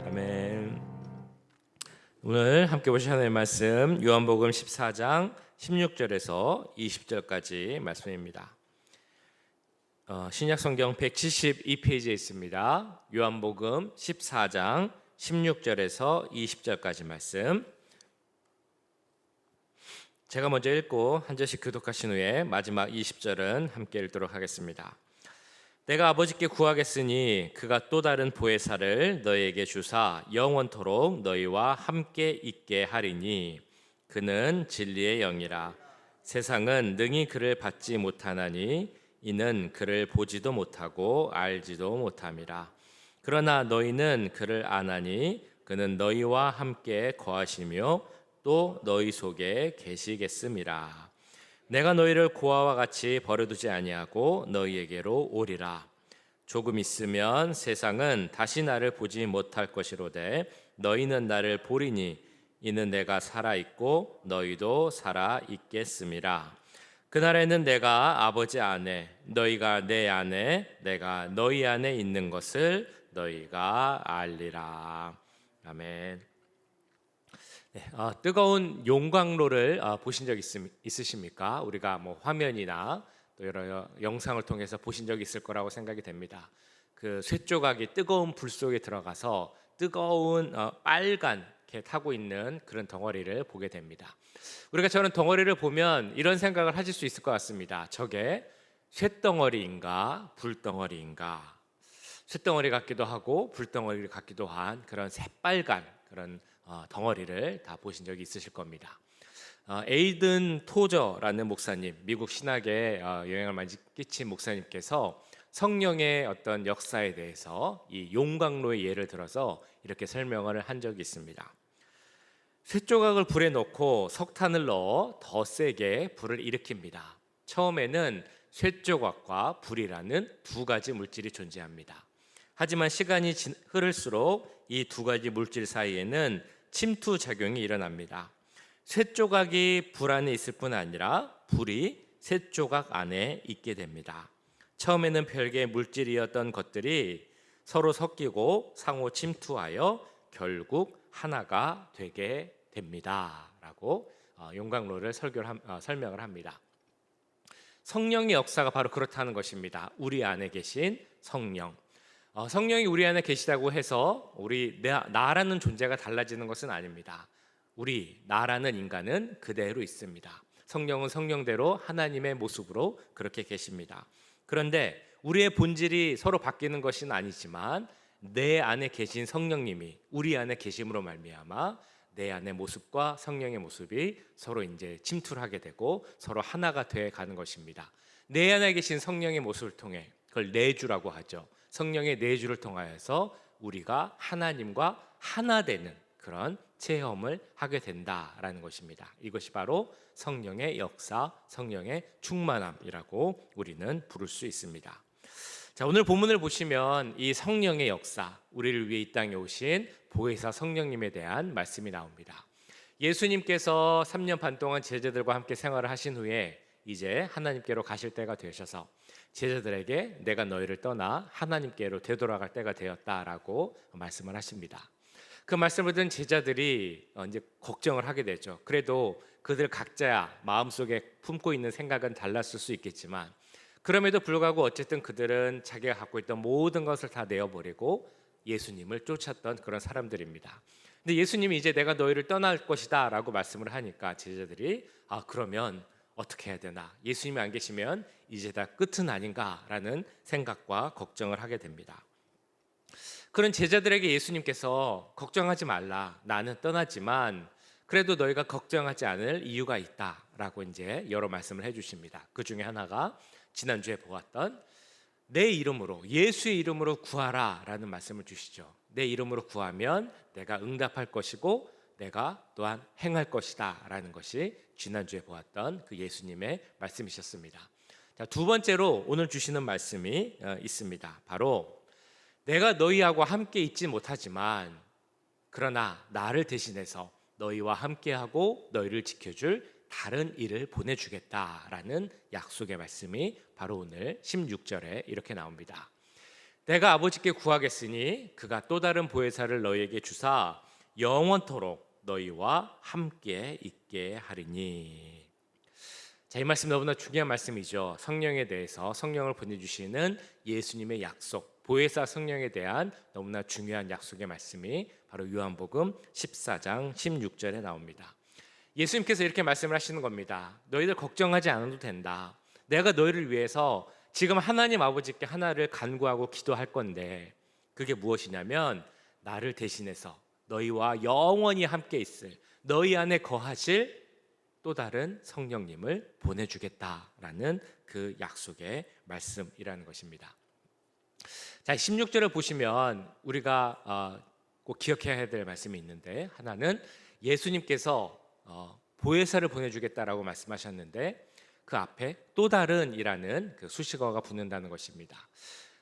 아멘. 오늘 함께 보실 하나님의 말씀 요한복음 14장 16절에서 20절까지 말씀입니다. 신약성경 172페이지에 있습니다. 요한복음 14장 16절에서 20절까지 말씀. 제가 먼저 읽고 한 절씩 교독하신 후에 마지막 20절은 함께 읽도록 하겠습니다. 내가 아버지께 구하겠으니 그가 또 다른 보혜사를 너희에게 주사 영원토록 너희와 함께 있게 하리니 그는 진리의 영이라. 세상은 능히 그를 받지 못하나니 이는 그를 보지도 못하고 알지도 못함이라. 그러나 너희는 그를 아나니 그는 너희와 함께 거하시며 또 너희 속에 계시겠음이라. 내가 너희를 고아와 같이 버려두지 아니하고 너희에게로 오리라. 조금 있으면 세상은 다시 나를 보지 못할 것이로되 너희는 나를 보리니 이는 내가 살아있고 너희도 살아있겠음이라. 그날에는 내가 아버지 안에 너희가 내 안에 내가 너희 안에 있는 것을 너희가 알리라. 아멘. 뜨거운 용광로를 보신 적 있으십니까? 우리가 화면이나 또 여러 영상을 통해서 보신 적이 있을 거라고 생각이 됩니다. 그 쇠조각이 뜨거운 불 속에 들어가서 뜨거운 빨갛게 타고 있는 그런 덩어리를 보게 됩니다. 우리가 저는 덩어리를 보면 이런 생각을 하실 수 있을 것 같습니다. 저게 쇳덩어리인가 불덩어리인가? 쇳덩어리 같기도 하고 불덩어리 같기도 한 그런 새빨간 그런 덩어리를 다 보신 적이 있으실 겁니다. 에이든 토저라는 목사님, 미국 신학에 영향을 많이 끼친 목사님께서 성령의 어떤 역사에 대해서 이 용광로의 예를 들어서 이렇게 설명을 한 적이 있습니다. 쇠조각을 불에 넣고 석탄을 넣어 더 세게 불을 일으킵니다. 처음에는 쇠조각과 불이라는 두 가지 물질이 존재합니다. 하지만 시간이 흐를수록 이 두 가지 물질 사이에는 침투 작용이 일어납니다. 쇠조각이 불 안에 있을 뿐 아니라 불이 쇠조각 안에 있게 됩니다. 처음에는 별개의 물질이었던 것들이 서로 섞이고 상호 침투하여 결국 하나가 되게 됩니다. 라고 용광로를 설명을 합니다. 성령의 역사가 바로 그렇다는 것입니다. 우리 안에 계신 성령. 성령이 우리 안에 계시다고 해서 나라는 존재가 달라지는 것은 아닙니다. 나라는 인간은 그대로 있습니다. 성령은 성령대로 하나님의 모습으로 그렇게 계십니다. 그런데 우리의 본질이 서로 바뀌는 것은 아니지만 내 안에 계신 성령님이 우리 안에 계심으로 말미암아 내 안의 모습과 성령의 모습이 서로 이제 침투를 하게 되고 서로 하나가 돼 가는 것입니다. 내 안에 계신 성령의 모습을 통해 그걸 내주라고 하죠. 성령의 내주를 통하여서 우리가 하나님과 하나 되는 그런 체험을 하게 된다라는 것입니다. 이것이 바로 성령의 역사, 성령의 충만함이라고 우리는 부를 수 있습니다. 자, 오늘 본문을 보시면 이 성령의 역사, 우리를 위해 이 땅에 오신 보혜사 성령님에 대한 말씀이 나옵니다. 예수님께서 3년 반 동안 제자들과 함께 생활을 하신 후에 이제 하나님께로 가실 때가 되셔서 제자들에게 내가 너희를 떠나 하나님께로 되돌아갈 때가 되었다라고 말씀을 하십니다. 그 말씀을 듣는 제자들이 이제 걱정을 하게 되죠. 그래도 그들 각자 마음속에 품고 있는 생각은 달랐을 수 있겠지만 그럼에도 불구하고 어쨌든 그들은 자기가 갖고 있던 모든 것을 다 내어버리고 예수님을 쫓았던 그런 사람들입니다. 근데 예수님이 이제 내가 너희를 떠날 것이다 라고 말씀을 하니까 제자들이 그러면 어떻게 해야 되나? 예수님이 안 계시면 이제 다 끝은 아닌가라는 생각과 걱정을 하게 됩니다. 그런 제자들에게 예수님께서 걱정하지 말라. 나는 떠나지만 그래도 너희가 걱정하지 않을 이유가 있다라고 이제 여러 말씀을 해주십니다. 그 중에 하나가 지난주에 보았던 내 이름으로 예수의 이름으로 구하라라는 말씀을 주시죠. 내 이름으로 구하면 내가 응답할 것이고 내가 또한 행할 것이다 라는 것이 지난주에 보았던 그 예수님의 말씀이셨습니다. 자, 두 번째로 오늘 주시는 말씀이 있습니다. 바로 내가 너희하고 함께 있지 못하지만 그러나 나를 대신해서 너희와 함께하고 너희를 지켜줄 다른 이를 보내주겠다라는 약속의 말씀이 바로 오늘 16절에 이렇게 나옵니다. 내가 아버지께 구하겠으니 그가 또 다른 보혜사를 너희에게 주사 영원토록 너희와 함께 있게 하리니. 자, 이 말씀 너무나 중요한 말씀이죠. 성령에 대해서, 성령을 보내주시는 예수님의 약속, 보혜사 성령에 대한 너무나 중요한 약속의 말씀이 바로 요한복음 14장 16절에 나옵니다. 예수님께서 이렇게 말씀을 하시는 겁니다. 너희들 걱정하지 않아도 된다. 내가 너희를 위해서 지금 하나님 아버지께 하나를 간구하고 기도할 건데, 그게 무엇이냐면 나를 대신해서 너희와 영원히 함께 있을, 너희 안에 거하실 또 다른 성령님을 보내주겠다라는 그 약속의 말씀이라는 것입니다. 자, 16절을 보시면 우리가 꼭 기억해야 될 말씀이 있는데, 하나는 예수님께서 보혜사를 보내주겠다라고 말씀하셨는데 그 앞에 또 다른이라는 그 수식어가 붙는다는 것입니다.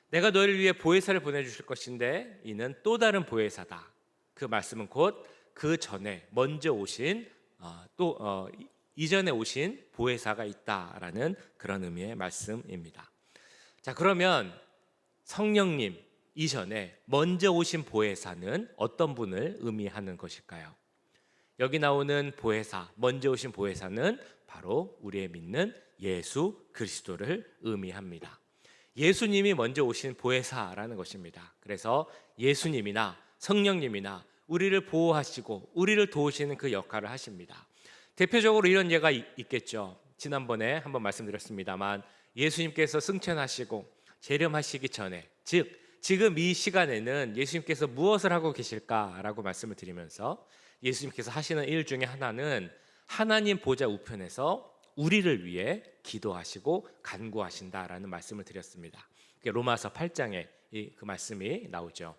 내가 너희를 위해 보혜사를 보내주실 것인데 이는 또 다른 보혜사다. 그 말씀은 곧 그 전에 먼저 오신 이전에 오신 보혜사가 있다라는 그런 의미의 말씀입니다. 자, 그러면 성령님 이전에 먼저 오신 보혜사는 어떤 분을 의미하는 것일까요? 여기 나오는 보혜사, 먼저 오신 보혜사는 바로 우리의 믿는 예수 그리스도를 의미합니다. 예수님이 먼저 오신 보혜사라는 것입니다. 그래서 예수님이나 성령님이나 우리를 보호하시고 우리를 도우시는 그 역할을 하십니다. 대표적으로 이런 예가 있겠죠. 지난번에 한번 말씀드렸습니다만 예수님께서 승천하시고 재림하시기 전에, 즉 지금 이 시간에는 예수님께서 무엇을 하고 계실까라고 말씀을 드리면서 예수님께서 하시는 일 중에 하나는 하나님 보좌 우편에서 우리를 위해 기도하시고 간구하신다라는 말씀을 드렸습니다. 로마서 8장에 그 말씀이 나오죠.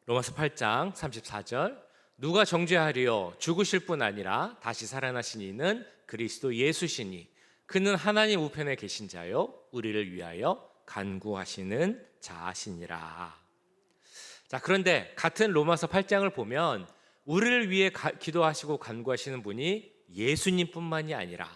로마서 8장 34절, 누가 정죄하리요? 죽으실 뿐 아니라 다시 살아나신 이는 그리스도 예수시니 그는 하나님 우편에 계신 자요 우리를 위하여 간구하시는 자시니라. 자, 그런데 같은 로마서 8장을 보면 우리를 위해 기도하시고 간구하시는 분이 예수님뿐만이 아니라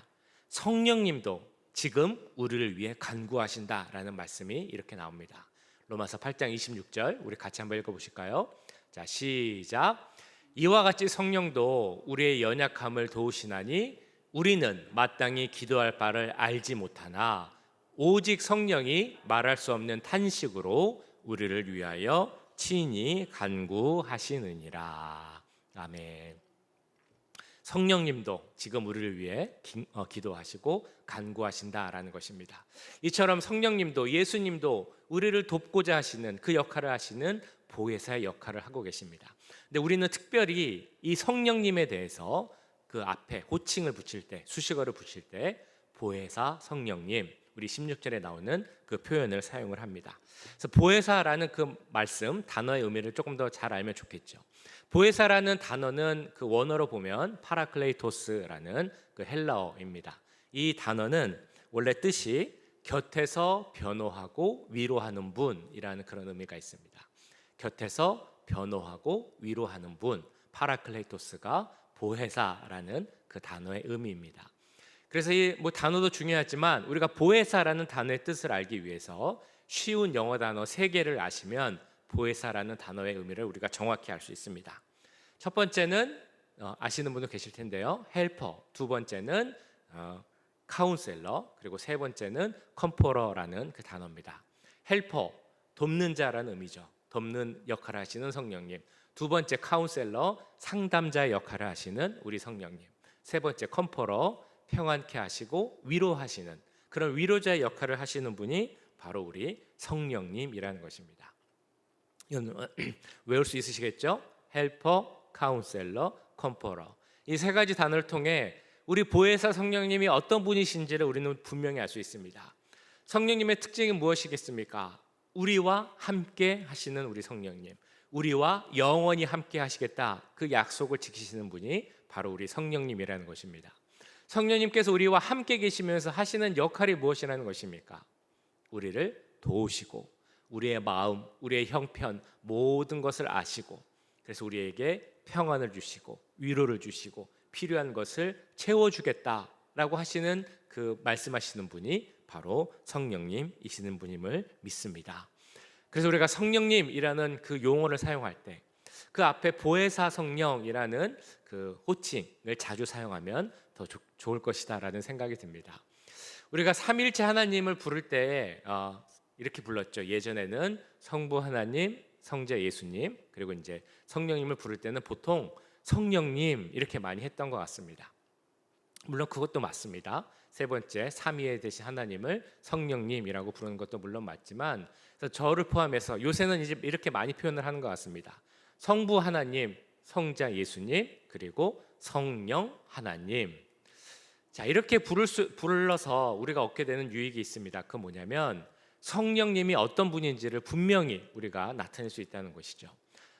성령님도 지금 우리를 위해 간구하신다라는 말씀이 이렇게 나옵니다. 로마서 8장 26절 우리 같이 한번 읽어보실까요? 자, 시작. 이와 같이 성령도 우리의 연약함을 도우시나니 우리는 마땅히 기도할 바를 알지 못하나 오직 성령이 말할 수 없는 탄식으로 우리를 위하여 친히 간구하시느니라. 아멘. 성령님도 지금 우리를 위해 기도하시고 간구하신다라는 것입니다. 이처럼 성령님도 예수님도 우리를 돕고자 하시는 그 역할을 하시는 보혜사의 역할을 하고 계십니다. 근데 우리는 특별히 이 성령님에 대해서 그 앞에 호칭을 붙일 때, 수식어를 붙일 때 보혜사 성령님, 우리 16절에 나오는 그 표현을 사용을 합니다. 그래서 보혜사라는 그 말씀, 단어의 의미를 조금 더 잘 알면 좋겠죠. 보혜사라는 단어는 그 원어로 보면 파라클레이토스라는 그 헬라어입니다. 이 단어는 원래 뜻이 곁에서 변호하고 위로하는 분이라는 그런 의미가 있습니다. 곁에서 변호하고 위로하는 분, 파라클레이토스가 보혜사라는 그 단어의 의미입니다. 그래서 이 단어도 중요하지만 우리가 보혜사라는 단어의 뜻을 알기 위해서 쉬운 영어 단어 3개를 아시면 보혜사라는 단어의 의미를 우리가 정확히 알 수 있습니다. 첫 번째는 아시는 분도 계실 텐데요. 헬퍼, 두 번째는 카운셀러, 그리고 세 번째는 컴포러라는 그 단어입니다. 헬퍼, 돕는 자라는 의미죠. 돕는 역할을 하시는 성령님. 두 번째 카운셀러, 상담자의 역할을 하시는 우리 성령님. 세 번째 컴포러, 평안케 하시고 위로하시는 그런 위로자의 역할을 하시는 분이 바로 우리 성령님이라는 것입니다. 이건 외울 수 있으시겠죠? 헬퍼, 카운셀러, 컴포러. 이 세 가지 단어를 통해 우리 보혜사 성령님이 어떤 분이신지를 우리는 분명히 알 수 있습니다. 성령님의 특징이 무엇이겠습니까? 우리와 함께 하시는 우리 성령님, 우리와 영원히 함께 하시겠다, 그 약속을 지키시는 분이 바로 우리 성령님이라는 것입니다. 성령님께서 우리와 함께 계시면서 하시는 역할이 무엇이라는 것입니까? 우리를 도우시고 우리의 마음, 우리의 형편 모든 것을 아시고 그래서 우리에게 평안을 주시고 위로를 주시고 필요한 것을 채워주겠다라고 하시는 그 말씀하시는 분이 바로 성령님이시는 분임을 믿습니다. 그래서 우리가 성령님이라는 그 용어를 사용할 때 그 앞에 보혜사 성령이라는 그 호칭을 자주 사용하면 더 좋을 것이다라는 생각이 듭니다. 우리가 삼일체 하나님을 부를 때 이렇게 불렀죠. 예전에는 성부 하나님, 성자 예수님, 그리고 이제 성령님을 부를 때는 보통 성령님 이렇게 많이 했던 것 같습니다. 물론 그것도 맞습니다. 세 번째, 삼위에 되신 하나님을 성령님이라고 부르는 것도 물론 맞지만, 그래서 저를 포함해서 요새는 이제 이렇게 많이 표현을 하는 것 같습니다. 성부 하나님, 성자 예수님, 그리고 성령 하나님. 자, 이렇게 불러서 우리가 얻게 되는 유익이 있습니다. 그 뭐냐면 성령님이 어떤 분인지를 분명히 우리가 나타낼 수 있다는 것이죠.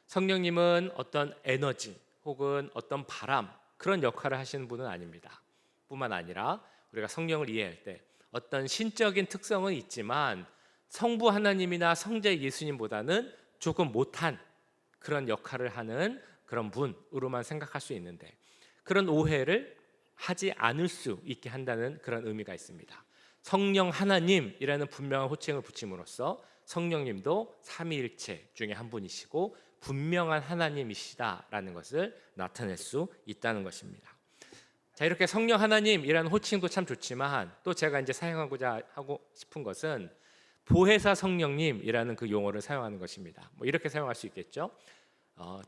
성령님은 어떤 에너지 혹은 어떤 바람, 그런 역할을 하시는 분은 아닙니다. 뿐만 아니라 우리가 성령을 이해할 때 어떤 신적인 특성은 있지만 성부 하나님이나 성자 예수님보다는 조금 못한 그런 역할을 하는 그런 분으로만 생각할 수 있는데, 그런 오해를 하지 않을 수 있게 한다는 그런 의미가 있습니다. 성령 하나님이라는 분명한 호칭을 붙임으로써 성령님도 삼위일체 중에 한 분이시고 분명한 하나님이시다라는 것을 나타낼 수 있다는 것입니다. 자, 이렇게 성령 하나님이라는 호칭도 참 좋지만 또 제가 이제 사용하고자 하고 싶은 것은 보혜사 성령님이라는 그 용어를 사용하는 것입니다. 뭐 이렇게 사용할 수 있겠죠.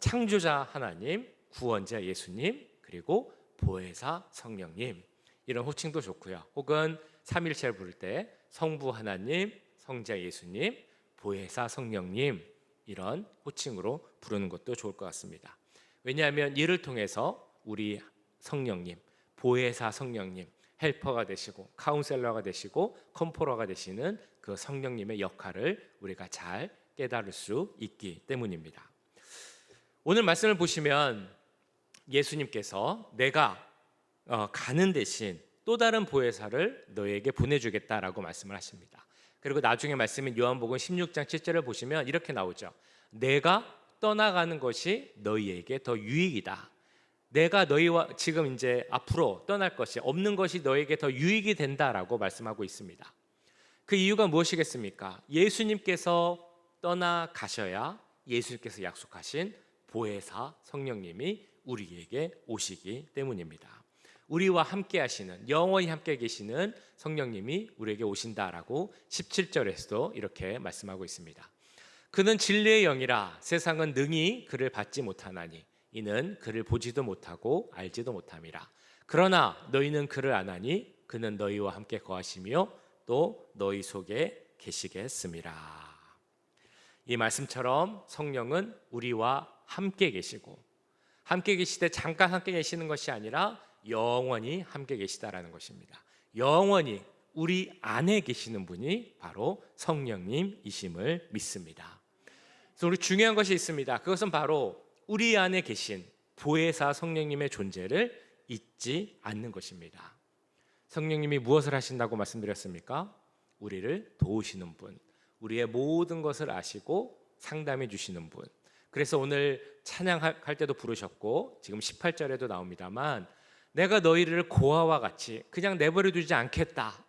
창조자 하나님, 구원자 예수님, 그리고 보혜사 성령님, 이런 호칭도 좋고요. 혹은 삼일체를 부를 때 성부 하나님, 성자 예수님, 보혜사 성령님, 이런 호칭으로 부르는 것도 좋을 것 같습니다. 왜냐하면 이를 통해서 우리 성령님, 보혜사 성령님, 헬퍼가 되시고 카운셀러가 되시고 컴포러가 되시는 그 성령님의 역할을 우리가 잘 깨달을 수 있기 때문입니다. 오늘 말씀을 보시면 예수님께서 내가 가는 대신 또 다른 보혜사를 너에게 보내주겠다라고 말씀을 하십니다. 그리고 나중에 말씀인 요한복음 16장 7절을 보시면 이렇게 나오죠. 내가 떠나가는 것이 너희에게 더 유익이다. 내가 너희와 지금 이제 앞으로 떠날 것이 없는 것이 너에게 더 유익이 된다라고 말씀하고 있습니다. 그 이유가 무엇이겠습니까? 예수님께서 떠나가셔야 예수님께서 약속하신 보혜사 성령님이 우리에게 오시기 때문입니다. 우리와 함께 하시는, 영원히 함께 계시는 성령님이 우리에게 오신다라고 17절에서도 이렇게 말씀하고 있습니다. 그는 진리의 영이라 세상은 능히 그를 받지 못하나니 이는 그를 보지도 못하고 알지도 못함이라. 그러나 너희는 그를 아나니 그는 너희와 함께 거하시며 또 너희 속에 계시겠음이라. 이 말씀처럼 성령은 우리와 함께 계시고, 함께 계시되 잠깐 함께 계시는 것이 아니라 영원히 함께 계시다라는 것입니다. 영원히 우리 안에 계시는 분이 바로 성령님이심을 믿습니다. 그래서 우리 중요한 것이 있습니다. 그것은 바로 우리 안에 계신 보혜사 성령님의 존재를 잊지 않는 것입니다. 성령님이 무엇을 하신다고 말씀드렸습니까? 우리를 도우시는 분, 우리의 모든 것을 아시고 상담해 주시는 분. 그래서 오늘 찬양할 때도 부르셨고 지금 18절에도 나옵니다만, 내가 너희를 고아와 같이 그냥 내버려 두지 않겠다.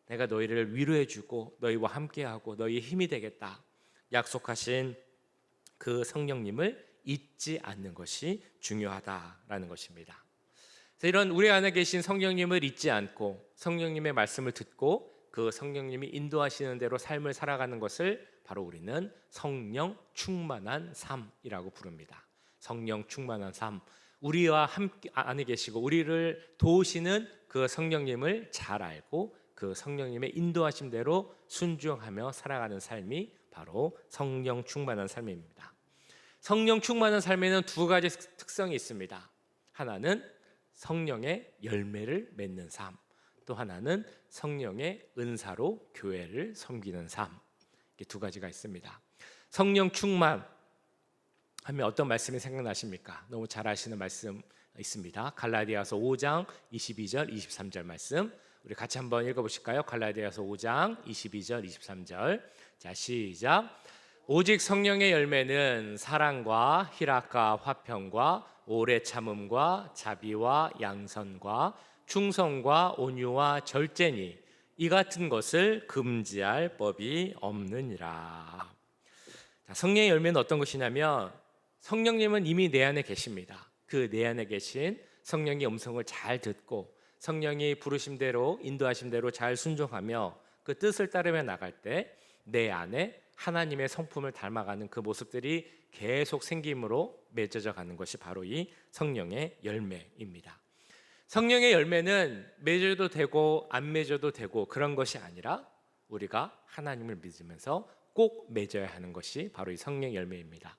내가 너희를 위로해 주고 너희와 함께하고 너희의 힘이 되겠다. 약속하신 그 성령님을 잊지 않는 것이 중요하다라는 것입니다. 그래서 이런 우리 안에 계신 성령님을 잊지 않고 성령님의 말씀을 듣고 그 성령님이 인도하시는 대로 삶을 살아가는 것을 바로 우리는 성령 충만한 삶이라고 부릅니다. 성령 충만한 삶. 우리와 함께 안에 계시고 우리를 도우시는 그 성령님을 잘 알고 그 성령님의 인도하심대로 순종하며 살아가는 삶이 바로 성령 충만한 삶입니다. 성령 충만한 삶에는 두 가지 특성이 있습니다. 하나는 성령의 열매를 맺는 삶, 또 하나는 성령의 은사로 교회를 섬기는 삶. 이렇게 두 가지가 있습니다. 성령 충만 하면 어떤 말씀이 생각나십니까? 너무 잘 아시는 말씀 있습니다. 갈라디아서 5장 22절 23절 말씀 우리 같이 한번 읽어보실까요? 갈라디아서 5장 22절 23절. 자, 시작. 오직 성령의 열매는 사랑과 희락과 화평과 오래 참음과 자비와 양선과 충성과 온유와 절제니 이 같은 것을 금지할 법이 없느니라. 자, 성령의 열매는 어떤 것이냐면 성령님은 이미 내 안에 계십니다. 그 내 안에 계신 성령의 음성을 잘 듣고 성령이 부르심대로 인도하심대로 잘 순종하며 그 뜻을 따르며 나갈 때 내 안에 하나님의 성품을 닮아가는 그 모습들이 계속 생김으로 맺어져 가는 것이 바로 이 성령의 열매입니다. 성령의 열매는 맺어도 되고 안 맺어도 되고 그런 것이 아니라 우리가 하나님을 믿으면서 꼭 맺어야 하는 것이 바로 이 성령의 열매입니다.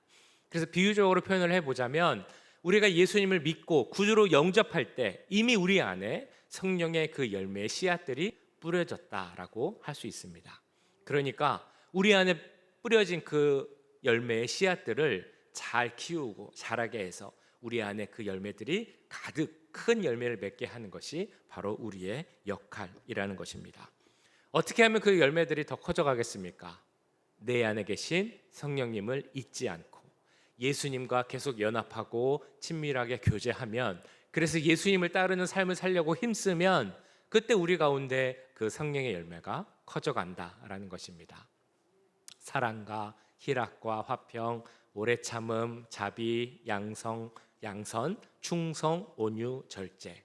그래서 비유적으로 표현을 해보자면 우리가 예수님을 믿고 구주로 영접할 때 이미 우리 안에 성령의 그 열매의 씨앗들이 뿌려졌다라고 할 수 있습니다. 그러니까 우리 안에 뿌려진 그 열매의 씨앗들을 잘 키우고 자라게 해서 우리 안에 그 열매들이 가득 큰 열매를 맺게 하는 것이 바로 우리의 역할이라는 것입니다. 어떻게 하면 그 열매들이 더 커져가겠습니까? 내 안에 계신 성령님을 잊지 않고 예수님과 계속 연합하고 친밀하게 교제하면, 그래서 예수님을 따르는 삶을 살려고 힘쓰면 그때 우리 가운데 그 성령의 열매가 커져간다라는 것입니다. 사랑과 희락과 화평, 오래 참음, 자비, 양선, 충성, 온유, 절제.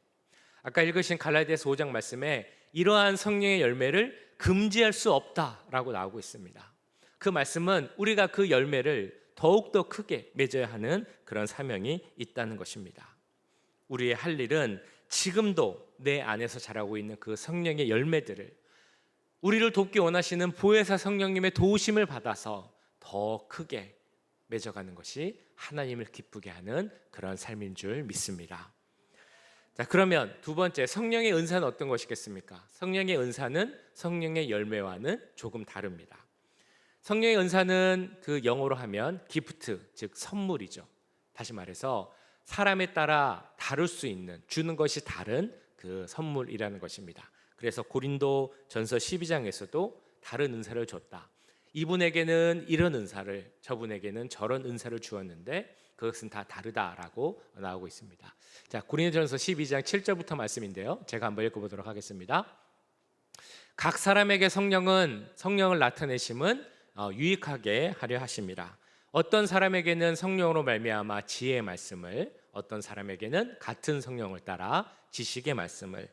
아까 읽으신 갈라디아서 5장 말씀에 이러한 성령의 열매를 금지할 수 없다라고 나오고 있습니다. 그 말씀은 우리가 그 열매를 더욱더 크게 맺어야 하는 그런 사명이 있다는 것입니다. 우리의 할 일은 지금도 내 안에서 자라고 있는 그 성령의 열매들을 우리를 돕기 원하시는 보혜사 성령님의 도우심을 받아서 더 크게 맺어가는 것이 하나님을 기쁘게 하는 그런 삶인 줄 믿습니다. 자, 그러면 두 번째, 성령의 은사는 어떤 것이겠습니까? 성령의 은사는 성령의 열매와는 조금 다릅니다. 성령의 은사는 그 영어로 하면 기프트, 즉 선물이죠. 다시 말해서 사람에 따라 다를 수 있는, 주는 것이 다른 그 선물이라는 것입니다. 그래서 고린도 전서 12장에서도 다른 은사를 줬다. 이분에게는 이런 은사를, 저분에게는 저런 은사를 주었는데 그것은 다 다르다라고 나오고 있습니다. 자, 고린도전서 12장 7절부터 말씀인데요. 제가 한번 읽어보도록 하겠습니다. 각 사람에게 성령을 나타내심은 유익하게 하려 하심이라. 어떤 사람에게는 성령으로 말미암아 지혜의 말씀을, 어떤 사람에게는 같은 성령을 따라 지식의 말씀을,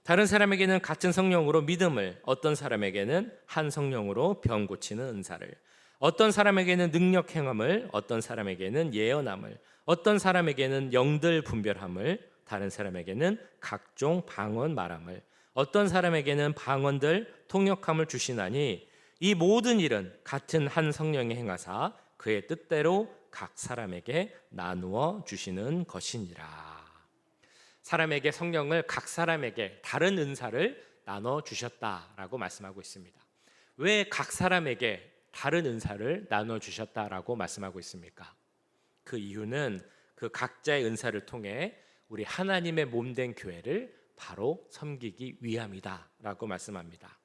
다른 사람에게는 같은 성령으로 믿음을, 어떤 사람에게는 한 성령으로 병 고치는 은사를, 어떤 사람에게는 능력 행함을, 어떤 사람에게는 예언함을, 어떤 사람에게는 영들 분별함을, 다른 사람에게는 각종 방언 말함을, 어떤 사람에게는 방언들 통역함을 주시나니 이 모든 일은 같은 한 성령이 행하사 그의 뜻대로 각 사람에게 나누어 주시는 것이니라. 사람에게 성령을 각 사람에게 다른 은사를 나눠 주셨다라고 말씀하고 있습니다. 왜 각 사람에게 다른 은사를 나눠 주셨다라고 말씀하고 있습니까? 그 이유는 그 각자의 은사를 통해 우리 하나님의 몸된 교회를 바로 섬기기 위함이다라고 말씀합니다.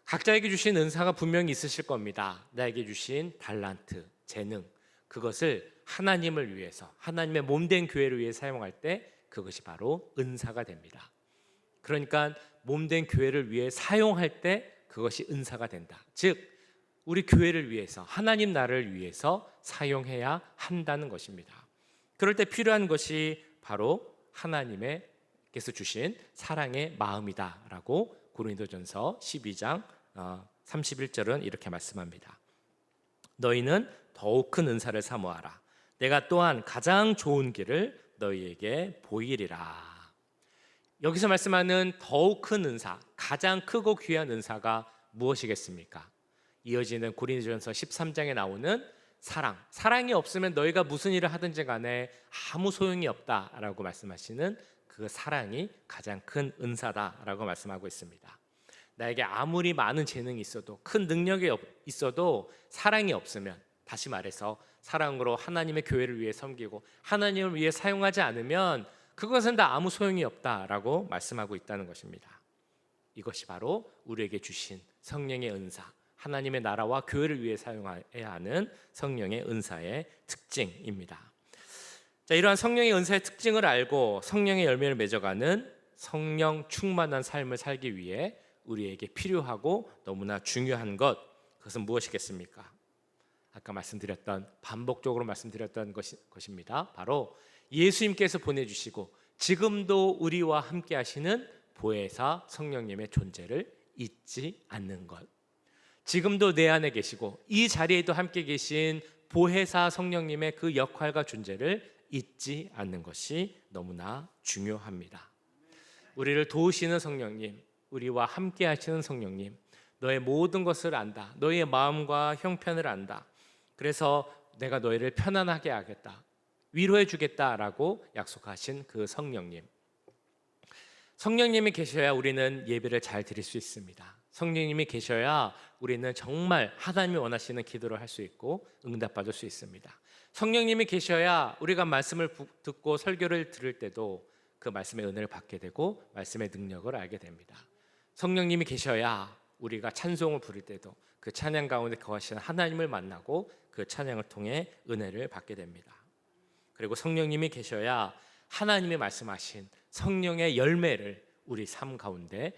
각자에게 주신 은사가 분명히 있으실 겁니다. 나에게 주신 달란트, 재능, 그것을 하나님을 위해서, 하나님의 몸된 교회를 위해 사용할 때 그것이 바로 은사가 됩니다. 그러니까 몸된 교회를 위해 사용할 때 그것이 은사가 된다. 즉 우리 교회를 위해서, 하나님 나라를 위해서 사용해야 한다는 것입니다. 그럴 때 필요한 것이 바로 하나님께서 주신 사랑의 마음이다라고 고린도전서 12장 31절은 이렇게 말씀합니다. 너희는 더욱 큰 은사를 사모하라. 내가 또한 가장 좋은 길을 너희에게 보이리라. 여기서 말씀하는 더욱 큰 은사, 가장 크고 귀한 은사가 무엇이겠습니까? 이어지는 고린도전서 13장에 나오는 사랑이 없으면 너희가 무슨 일을 하든지 간에 아무 소용이 없다라고 말씀하시는 그 사랑이 가장 큰 은사다라고 말씀하고 있습니다. 나에게 아무리 많은 재능이 있어도, 큰 능력이 있어도 사랑이 없으면, 다시 말해서 사랑으로 하나님의 교회를 위해 섬기고 하나님을 위해 사용하지 않으면 그것은 다 아무 소용이 없다라고 말씀하고 있다는 것입니다. 이것이 바로 우리에게 주신 성령의 은사, 하나님의 나라와 교회를 위해 사용해야 하는 성령의 은사의 특징입니다. 자, 이러한 성령의 은사의 특징을 알고 성령의 열매를 맺어가는 성령 충만한 삶을 살기 위해 우리에게 필요하고 너무나 중요한 것, 그것은 무엇이겠습니까? 아까 말씀드렸던, 반복적으로 말씀드렸던 것입니다. 바로 예수님께서 보내주시고 지금도 우리와 함께 하시는 보혜사 성령님의 존재를 잊지 않는 것. 지금도 내 안에 계시고 이 자리에도 함께 계신 보혜사 성령님의 그 역할과 존재를 잊지 않는 것이 너무나 중요합니다. 우리를 도우시는 성령님, 우리와 함께 하시는 성령님, 너의 모든 것을 안다. 너의 마음과 형편을 안다. 그래서 내가 너희를 편안하게 하겠다. 위로해 주겠다라고 약속하신 그 성령님. 성령님이 계셔야 우리는 예배를 잘 드릴 수 있습니다. 성령님이 계셔야 우리는 정말 하나님이 원하시는 기도를 할 수 있고 응답받을 수 있습니다. 성령님이 계셔야 우리가 말씀을 듣고 설교를 들을 때도 그 말씀의 은혜를 받게 되고 말씀의 능력을 알게 됩니다. 성령님이 계셔야 우리가 찬송을 부를 때도 그 찬양 가운데 거하시는 하나님을 만나고 그 찬양을 통해 은혜를 받게 됩니다. 그리고 성령님이 계셔야 하나님이 말씀하신 성령의 열매를 우리 삶 가운데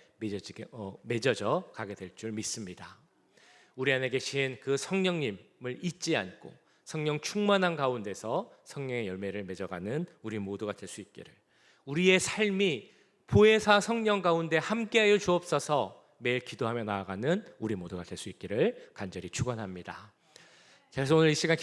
맺어져 가게 될 줄 믿습니다. 우리 안에 계신 그 성령님을 잊지 않고 성령 충만한 가운데서 성령의 열매를 맺어가는 우리 모두가 될 수 있기를, 우리의 삶이 보혜사 성령 가운데 함께하여 주옵소서 매일 기도하며 나아가는 우리 모두가 될 수 있기를 간절히 축원합니다. 그래서 오늘 이 시간